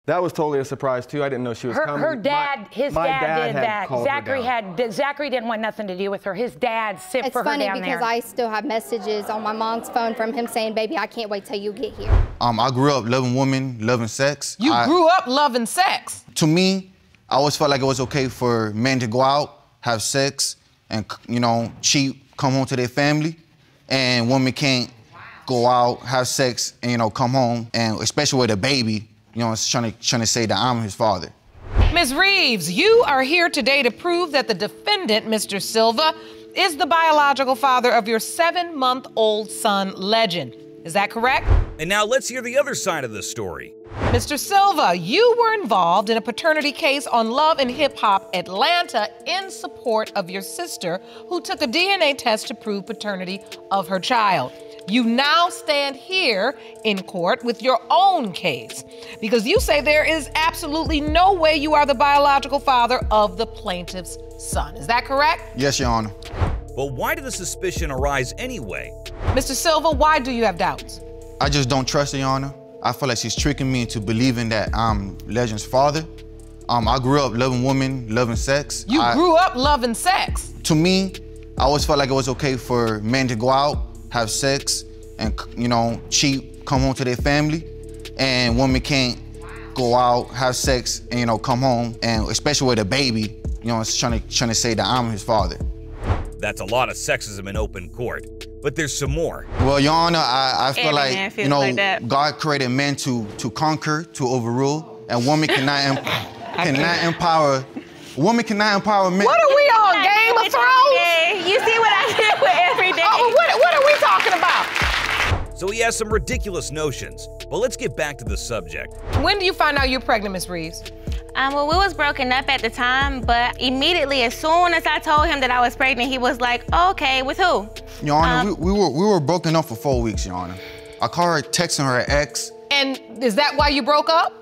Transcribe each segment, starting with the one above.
That was totally a surprise too. I didn't know she was coming. Her dad, his dad did that. Zachary didn't want nothing to do with her. His dad sent for her down there. It's funny because I still have messages on my mom's phone from him saying, baby, I can't wait till you get here. I grew up loving women, loving sex. You grew up loving sex? To me, I always felt like it was okay for men to go out, have sex, and, you know, cheat, come home to their family, and women can't go out, have sex, and, you know, come home, and especially with a baby, you know, trying to say that I'm his father. Ms. Reeves, you are here today to prove that the defendant, Mr. Silva, is the biological father of your 7-month-old son, Legend. Is that correct? And now let's hear the other side of the story. Mr. Silva, you were involved in a paternity case on Love and Hip Hop Atlanta in support of your sister, who took a DNA test to prove paternity of her child. You now stand here in court with your own case because you say there is absolutely no way you are the biological father of the plaintiff's son. Is that correct? Yes, Your Honor. But why did the suspicion arise anyway? Mr. Silva, why do you have doubts? I just don't trust her, Your Honor. I feel like she's tricking me into believing that I'm Legend's father. I grew up loving women, loving sex. You grew up loving sex? To me, I always felt like it was okay for men to go out, have sex, and, you know, cheat, come home to their family, and women can't go out, have sex, and, you know, come home, and especially with a baby, you know, trying to say that I'm his father. That's a lot of sexism in open court, but there's some more. Well, Your Honor, I feel like, you know, like God created men to conquer, to overrule, and women cannot empower. Women cannot empower men. What are we on, Game of Thrones? You see what I did with every day. Oh, what are we talking about? So he has some ridiculous notions, but let's get back to the subject. When do you find out you're pregnant, Ms. Reeves? Well, we was broken up at the time, but immediately, as soon as I told him that I was pregnant, he was like, oh, okay, with who? Your Honor, we were broken up for 4 weeks, Your Honor. I called her, texting her ex. And is that why you broke up?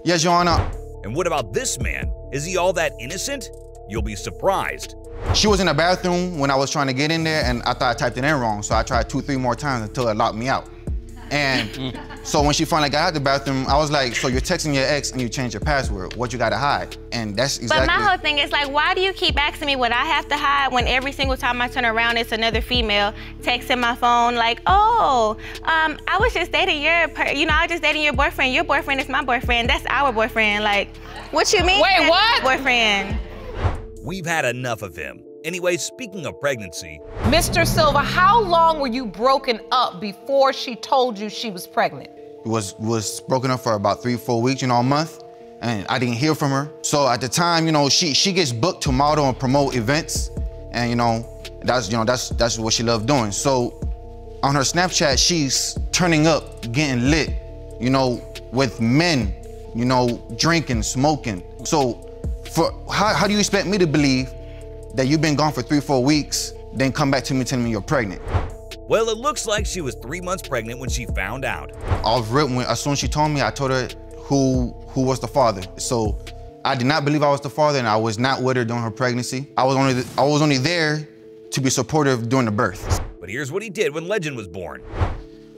Yes, Your Honor. And what about this man? Is he all that innocent? You'll be surprised. She was in the bathroom when I was trying to get in there, and I thought I typed it in wrong, so I tried 2-3 more times until it locked me out. And so when she finally got out of the bathroom, I was like, so you're texting your ex and you changed your password. What you gotta hide? And that's exactly— But my whole thing is like, why do you keep asking me what I have to hide when every single time I turn around, it's another female texting my phone like, oh, I was just dating I was just dating your boyfriend. Your boyfriend is my boyfriend. That's our boyfriend. Like, what you mean? Wait, what? Boyfriend. We've had enough of him. Anyway, speaking of pregnancy— Mr. Silva, how long were you broken up before she told you she was pregnant? Was broken up for about 3-4 weeks, you know, a month, and I didn't hear from her. So at the time, you know, she gets booked to model and promote events, and that's what she loved doing. So on her Snapchat, she's turning up, getting lit, you know, with men, you know, drinking, smoking. So how do you expect me to believe that you've been gone for 3-4 weeks, then come back to me telling me you're pregnant? Well, it looks like she was 3 months pregnant when she found out. As soon as she told me, I told her who was the father. So I did not believe I was the father, and I was not with her during her pregnancy. I was only there to be supportive during the birth. But here's what he did when Legend was born.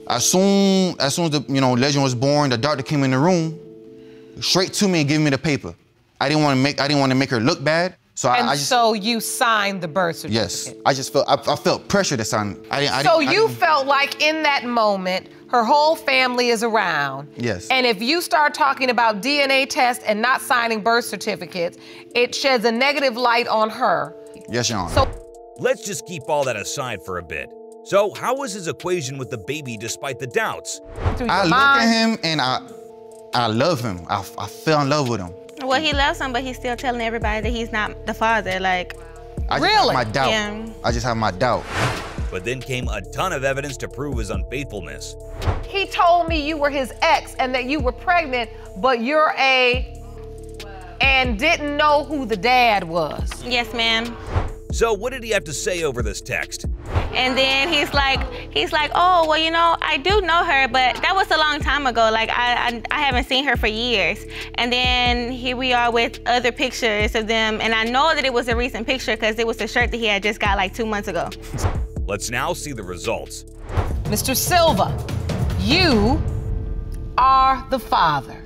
As soon as Legend was born, the doctor came in the room, straight to me and gave me the paper. I didn't want to make her look bad. So you signed the birth certificate? Yes, I felt pressure to sign. You felt like in that moment, her whole family is around. Yes. And if you start talking about DNA tests and not signing birth certificates, it sheds a negative light on her. Yes, Your Honor. Let's just keep all that aside for a bit. So how was his equation with the baby despite the doubts? I look at him and I love him. I fell in love with him. Well, he loves him, but he's still telling everybody that he's not the father, like. I just have my doubt. Yeah. I just have my doubt. But then came a ton of evidence to prove his unfaithfulness. He told me you were his ex and that you were pregnant, but you're and didn't know who the dad was. Yes, ma'am. So what did he have to say over this text? And then he's like, oh, well, you know, I do know her, but that was a long time ago. Like, I haven't seen her for years. And then here we are with other pictures of them. And I know that it was a recent picture because it was the shirt that he had just got like 2 months ago. Let's now see the results. Mr. Silva, you are the father.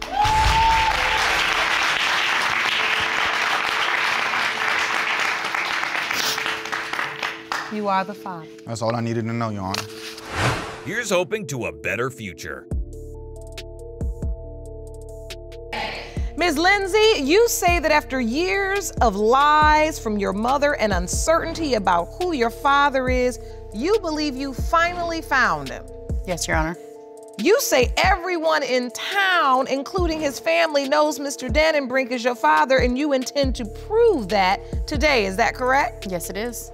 you are the father. That's all I needed to know, Your Honor. Here's hoping to a better future. Ms. Lindsay, you say that after years of lies from your mother and uncertainty about who your father is, you believe you finally found him. Yes, Your Honor. You say everyone in town, including his family, knows Mr. Dannenbrink is your father, and you intend to prove that today. Is that correct? Yes, it is.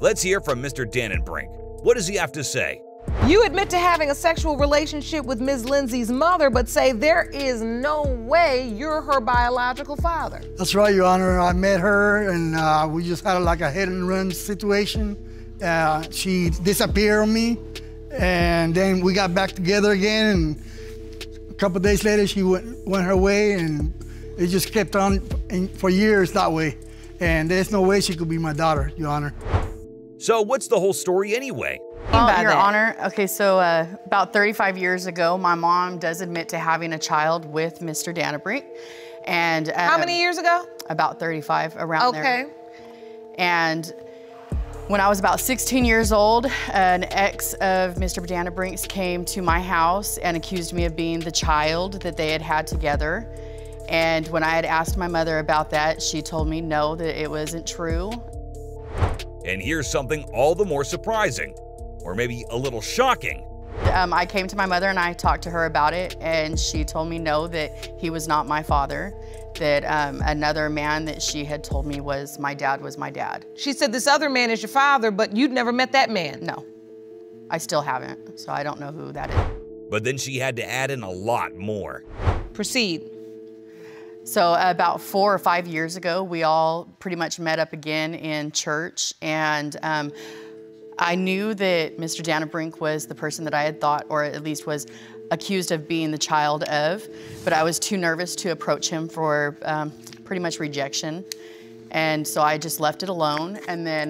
Let's hear from Mr. Dannenbrink. What does he have to say? You admit to having a sexual relationship with Ms. Lindsay's mother, but say there is no way you're her biological father. That's right, Your Honor. I met her and we just had like a hit and run situation. She disappeared on me, and then we got back together again, and a couple of days later she went her way, and it just kept on for years that way. And there's no way she could be my daughter, Your Honor. So what's the whole story anyway? Well, Your Honor, okay, so about 35 years ago, my mom does admit to having a child with Mr. Dannenbrink. And how many years ago? About 35, around there. Okay. And when I was about 16 years old, an ex of Mr. Dannenbrink's came to my house and accused me of being the child that they had had together. And when I had asked my mother about that, she told me no, that it wasn't true. And here's something all the more surprising, or maybe a little shocking. I came to my mother and I talked to her about it, and she told me no, that he was not my father, that another man that she had told me was my dad. She said this other man is your father, but you'd never met that man. No, I still haven't, so I don't know who that is. But then she had to add in a lot more. Proceed. So about 4 or 5 years ago, we all pretty much met up again in church, and I knew that Mr. Dannenbrink was the person that I had thought, or at least was accused of being the child of, but I was too nervous to approach him for pretty much rejection. And so I just left it alone. And then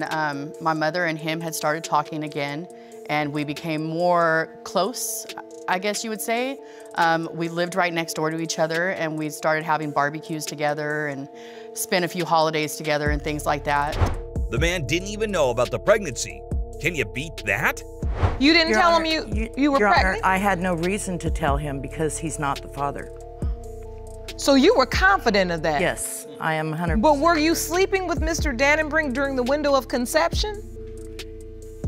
my mother and him had started talking again, and we became more close, I guess you would say. We lived right next door to each other, and we started having barbecues together and spent a few holidays together and things like that. The man didn't even know about the pregnancy. Can you beat that? You didn't Your tell Honor, him you were Your pregnant? Honor, I had no reason to tell him because he's not the father. So you were confident of that? Yes, I am 100%. But were you sleeping with Mr. Dannenbrink during the window of conception?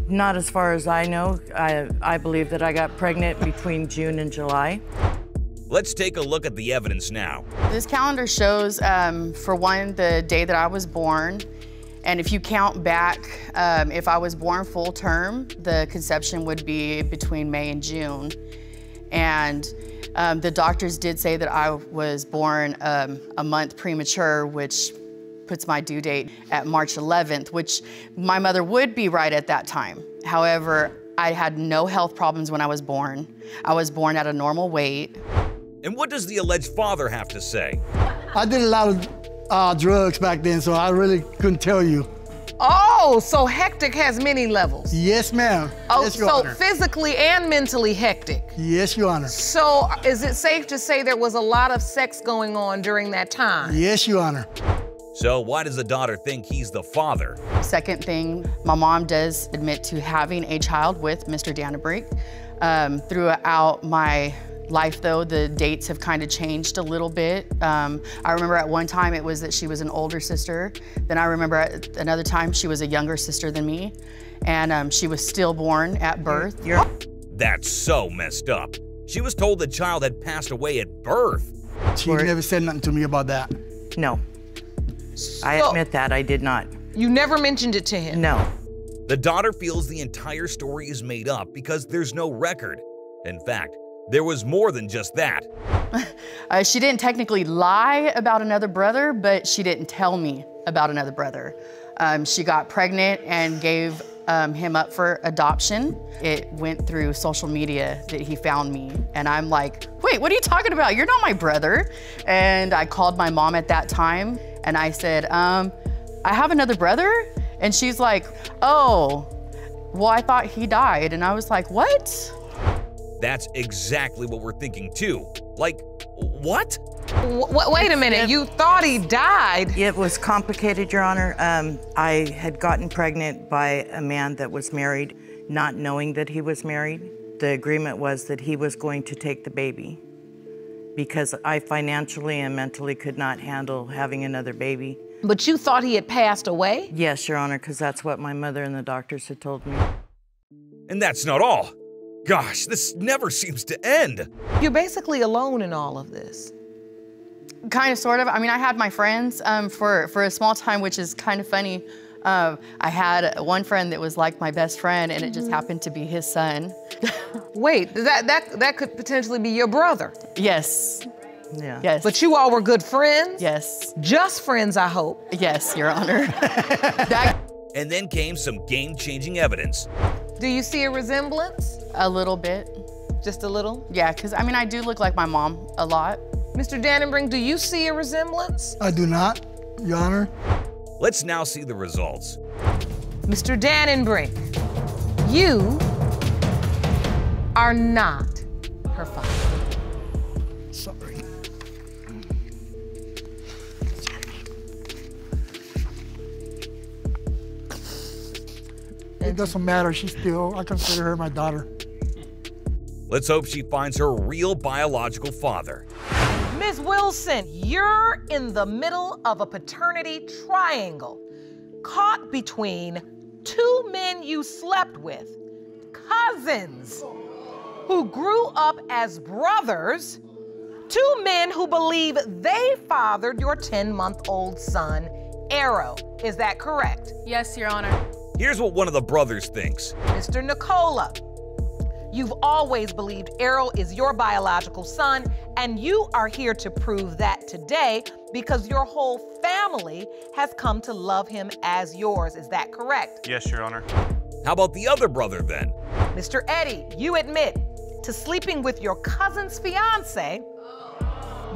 Not as far as I know. I believe that I got pregnant between June and July. Let's take a look at the evidence now. This calendar shows, for one, the day that I was born. And if you count back, if I was born full term, the conception would be between May and June. And the doctors did say that I was born a month premature, which puts my due date at March 11th, which my mother would be right at that time. However, I had no health problems when I was born. I was born at a normal weight. And what does the alleged father have to say? I did a lot of drugs back then, so I really couldn't tell you. Oh, so hectic has many levels. Yes, ma'am. Oh, yes, Your so Honor. Physically and mentally hectic. Yes, Your Honor. So is it safe to say there was a lot of sex going on during that time? Yes, Your Honor. So why does the daughter think he's the father? Second thing, my mom does admit to having a child with Mr. Dannenbrink. Throughout my life, though, the dates have kind of changed a little bit. I remember at one time it was that she was an older sister. Then I remember at another time she was a younger sister than me. And she was stillborn at birth. That's so messed up. She was told the child had passed away at birth. She never said nothing to me about that. No. I admit that, I did not. You never mentioned it to him? No. The daughter feels the entire story is made up because there's no record. In fact, there was more than just that. She didn't technically lie about another brother, but she didn't tell me about another brother. She got pregnant and gave him up for adoption. It went through social media that he found me. And I'm like, wait, what are you talking about? You're not my brother. And I called my mom at that time and I said, I have another brother? And she's like, oh, well, I thought he died. And I was like, what? That's exactly what we're thinking too. Like, what? Wait a minute, you thought he died? It was complicated, Your Honor. I had gotten pregnant by a man that was married, not knowing that he was married. The agreement was that he was going to take the baby because I financially and mentally could not handle having another baby. But you thought he had passed away? Yes, Your Honor, because that's what my mother and the doctors had told me. And that's not all. Gosh, this never seems to end. You're basically alone in all of this. Kind of, sort of. I mean, I had my friends for a small time, which is kind of funny. I had one friend that was like my best friend, and it just happened to be his son. Wait, that could potentially be your brother? Yes. Yeah. Yes. But you all were good friends? Yes. Just friends, I hope. Yes, Your Honor. And then came some game-changing evidence. Do you see a resemblance? A little bit. Just a little? Yeah, because I mean, I do look like my mom a lot. Mr. Dannenbrink, do you see a resemblance? I do not, Your Honor. Let's now see the results. Mr. Dannenbrink, you are not her father. Sorry. It doesn't matter. I consider her my daughter. Let's hope she finds her real biological father. Ms. Wilson, you're in the middle of a paternity triangle, caught between two men you slept with, cousins, who grew up as brothers, two men who believe they fathered your 10-month-old son, Arrow. Is that correct? Yes, Your Honor. Here's what one of the brothers thinks. Mr. Nicola, you've always believed Arrow is your biological son, and you are here to prove that today because your whole family has come to love him as yours. Is that correct? Yes, Your Honor. How about the other brother then? Mr. Eddie, you admit to sleeping with your cousin's fiance.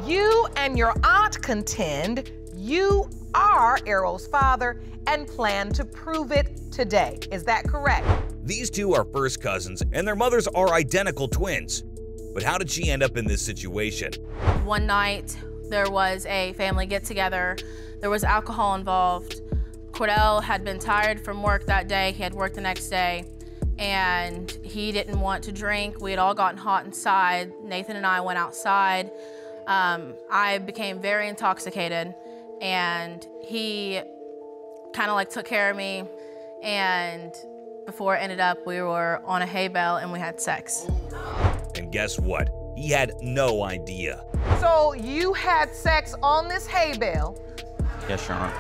You and your aunt contend you are Arrow's father and plan to prove it today. Is that correct? These two are first cousins, and their mothers are identical twins. But how did she end up in this situation? One night, there was a family get-together. There was alcohol involved. Cordell had been tired from work that day. He had work the next day, and he didn't want to drink. We had all gotten hot inside. Nathan and I went outside. I became very intoxicated, and he kind of like took care of me, and before it ended up, we were on a hay bale and we had sex. And guess what? He had no idea. So you had sex on this hay bale? Yes, Your Honor.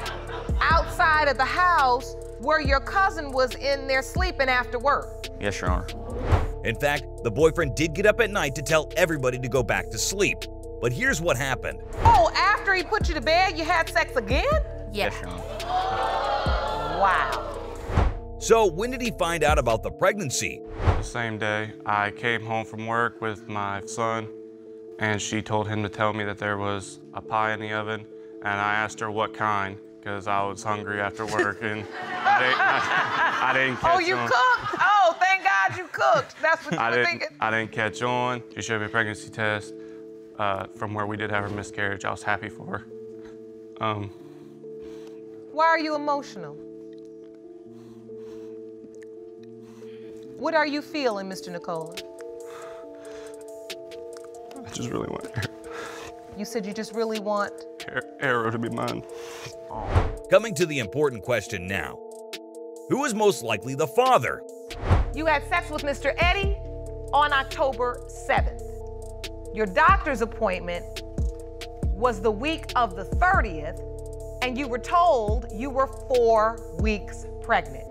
Outside of the house where your cousin was in there sleeping after work? Yes, Your Honor. In fact, the boyfriend did get up at night to tell everybody to go back to sleep. But here's what happened. Oh, after he put you to bed, you had sex again? Yeah. Yes, Your Honor. Wow. So when did he find out about the pregnancy? The same day, I came home from work with my son, and she told him to tell me that there was a pie in the oven, and I asked her what kind, because I was hungry after work, and I didn't catch on. Oh, you cooked? Oh, thank God you cooked. That's what you were thinking? I didn't catch on. She showed me a pregnancy test from where we did have a miscarriage. I was happy for her. Why are you emotional? What are you feeling, Mr. Nicola? I just really want You said you just really want Arrow to be mine. Coming to the important question now. Who is most likely the father? You had sex with Mr. Eddie on October 7th. Your doctor's appointment was the week of the 30th, and you were told you were 4 weeks pregnant.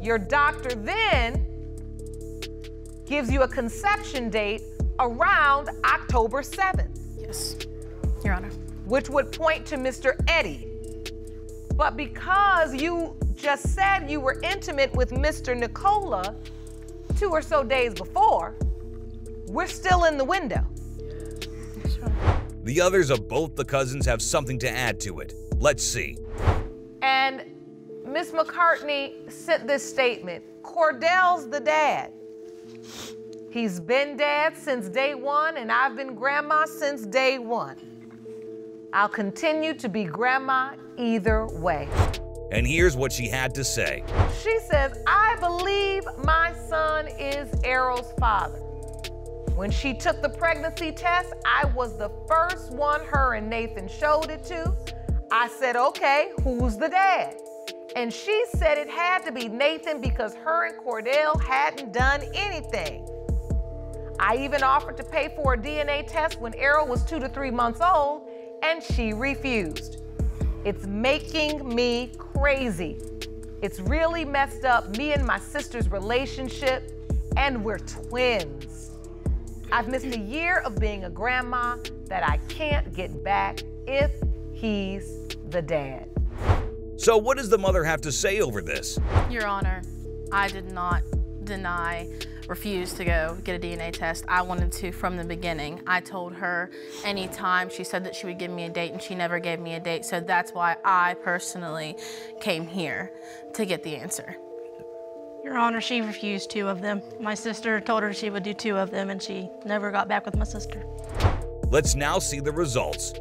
Your doctor then gives you a conception date around October 7th. Yes, Your Honor. Which would point to Mr. Eddie. But because you just said you were intimate with Mr. Nicola 2 or so days before, we're still in the window. The others of both the cousins have something to add to it. Let's see. And Ms. McCartney sent this statement. Cordell's the dad. He's been dad since day one, and I've been grandma since day one. I'll continue to be grandma either way. And here's what she had to say. She says, I believe my son is Errol's father. When she took the pregnancy test, I was the first one her and Nathan showed it to. I said, okay, who's the dad? And she said it had to be Nathan because her and Cordell hadn't done anything. I even offered to pay for a DNA test when Errol was 2 to 3 months old, and she refused. It's making me crazy. It's really messed up me and my sister's relationship, and we're twins. I've missed a year of being a grandma that I can't get back if he's the dad. So what does the mother have to say over this? Your Honor, I did not refuse to go get a DNA test. I wanted to from the beginning. I told her anytime. She said that she would give me a date, and she never gave me a date. So that's why I personally came here to get the answer. Your Honor, she refused 2 of them. My sister told her she would do 2 of them, and she never got back with my sister. Let's now see the results.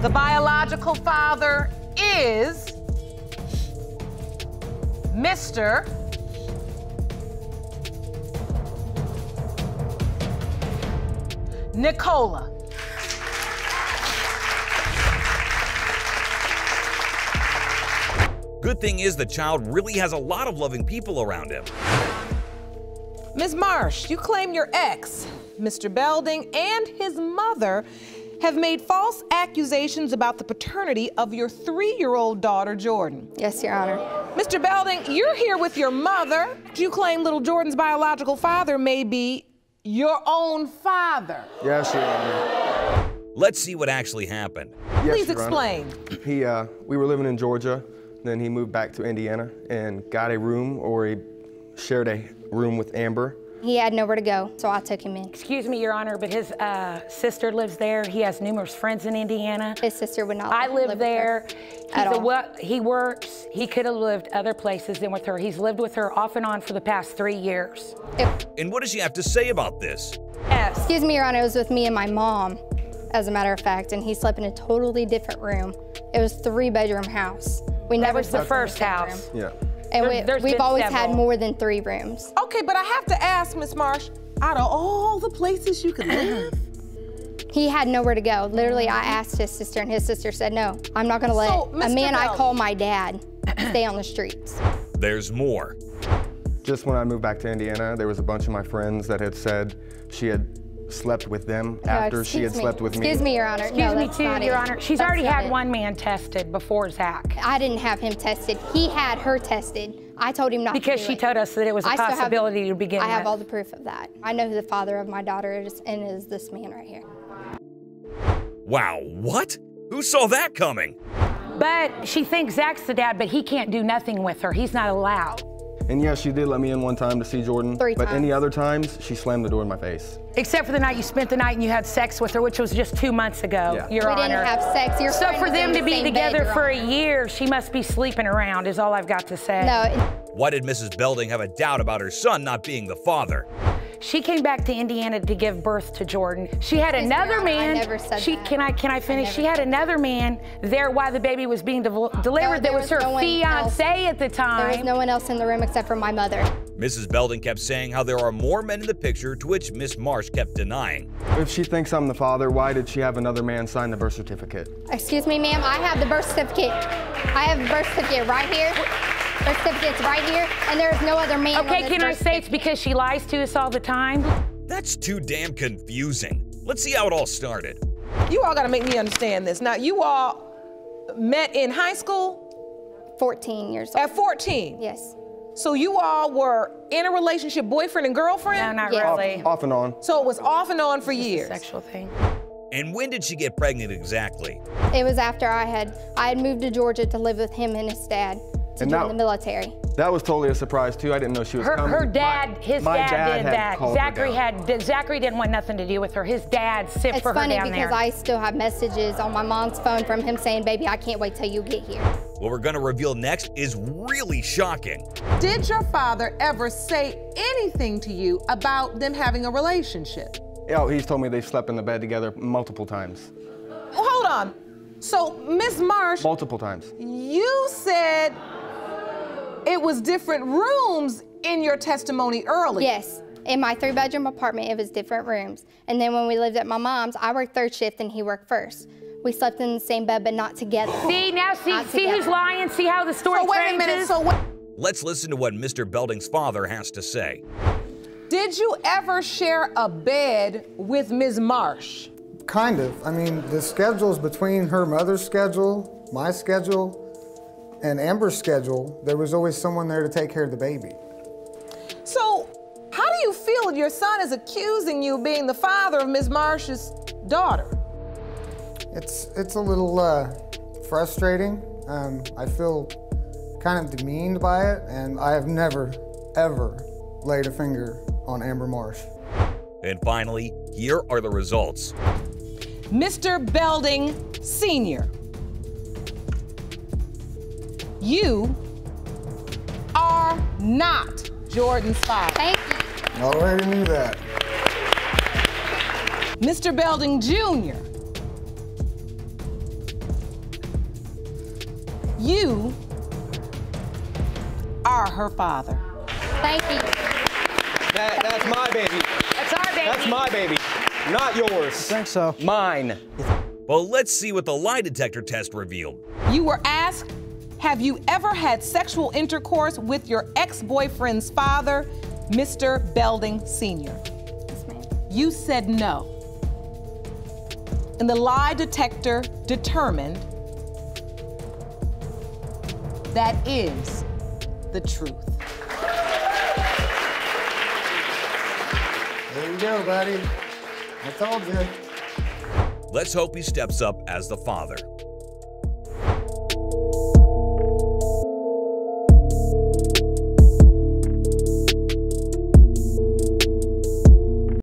The biological father is Mr. Nicola. Good thing is the child really has a lot of loving people around him. Ms. Marsh, you claim your ex, Mr. Belding, and his mother have made false accusations about the paternity of your 3-year-old daughter, Jordan. Yes, Your Honor. Mr. Belding, you're here with your mother. You claim little Jordan's biological father may be your own father. Yes, Your Honor. Let's see what actually happened. Yes, Please Your explain. Honor. We were living in Georgia, then he moved back to Indiana and got a room, or he shared a room with Amber. He had nowhere to go, so I took him in. Excuse me, Your Honor, but his sister lives there. He has numerous friends in Indiana. His sister would not I live there. He works. He could have lived other places than with her. He's lived with her off and on for the past 3 years. And what does she have to say about this? Yes. Excuse me, Your Honor, it was with me and my mom, as a matter of fact, and he slept in a totally different room. It was a 3-bedroom house. That was the first house. Yeah. And we've always had more than 3 rooms. Okay, but I have to ask, Ms. Marsh, out of all the places you could live? He had nowhere to go. Literally, I asked his sister, and his sister said, no, I'm not gonna let a man I call my dad stay on the streets. There's more. Just when I moved back to Indiana, there was a bunch of my friends that had said she had slept with them after she had slept with me. Excuse me, Your Honor. Excuse me too, Your Honor. She's already had one man tested before Zach. I didn't have him tested. He had her tested. I told him not to do it. Because she told us that it was a possibility to begin with. I have all the proof of that. I know who the father of my daughter is, and is this man right here. Wow, what? Who saw that coming? But she thinks Zach's the dad, but he can't do nothing with her. He's not allowed. And yes, she did let me in one time to see Jordan. 3 but times. any other times, she slammed the door in my face. Except for the night you spent the night and you had sex with her, which was just 2 months ago, Yeah. Your Honor. We didn't have sex. Your So friend for was them in to the be same together bed for you're a year, she must be sleeping around, is all I've got to say. No. Why did Mrs. Belding have a doubt about her son not being the father? She came back to Indiana to give birth to Jordan. She had another man. I never said that. Can I finish? She had another man there while the baby was being delivered. That was her fiance at the time. There was no one else in the room except for my mother. Mrs. Belding kept saying how there are more men in the picture, to which Miss Marsh kept denying. If she thinks I'm the father, why did she have another man sign the birth certificate? Excuse me, ma'am, I have the birth certificate. I have the birth certificate right here. Birth certificate's right here, and there is no other man on Okay, this can I birth say it's because she lies to us all the time? That's too damn confusing. Let's see how it all started. You all gotta make me understand this. Now, you all met in high school? 14 years old. At 14? Yes. So you all were in a relationship, boyfriend and girlfriend? No, not really. Off and on. So it was off and on for years? It's a sexual thing. And when did she get pregnant exactly? It was after I had moved to Georgia to live with him and his dad to join the military. That was totally a surprise too. I didn't know she was coming. Her dad, his dad did that. Zachary Zachary didn't want nothing to do with her. His dad sent for her down there. It's funny because I still have messages on my mom's phone from him saying, baby, I can't wait till you get here. What we're gonna reveal next is really shocking. Did your father ever say anything to you about them having a relationship? Oh, he's told me they've slept in the bed together multiple times. Hold on. So, Ms. Marsh. Multiple times. You said it was different rooms in your testimony earlier. Yes. In my 3-bedroom apartment, it was different rooms. And then when we lived at my mom's, I worked 3rd shift and he worked 1st. We slept in the same bed, but not together. See, now see who's lying? See how the story changes? So wait a minute, so what? Let's listen to what Mr. Belding's father has to say. Did you ever share a bed with Ms. Marsh? Kind of. I mean, the schedules between her mother's schedule, my schedule, and Amber's schedule, there was always someone there to take care of the baby. So, how do you feel your son is accusing you of being the father of Ms. Marsh's daughter? It's a little frustrating. I feel kind of demeaned by it, and I have never, ever laid a finger on Amber Marsh. And finally, here are the results. Mr. Belding Sr., you are not Jordan's father. Thank you. I already knew that. Mr. Belding Jr., you are her father. Thank you. That's my baby. That's our baby. That's my baby, not yours. I think so. Mine. Well, let's see what the lie detector test revealed. You were asked, have you ever had sexual intercourse with your ex-boyfriend's father, Mr. Belding Sr.? Yes, ma'am. You said no. And the lie detector determined that is the truth. There you go, buddy. I told you. Let's hope he steps up as the father.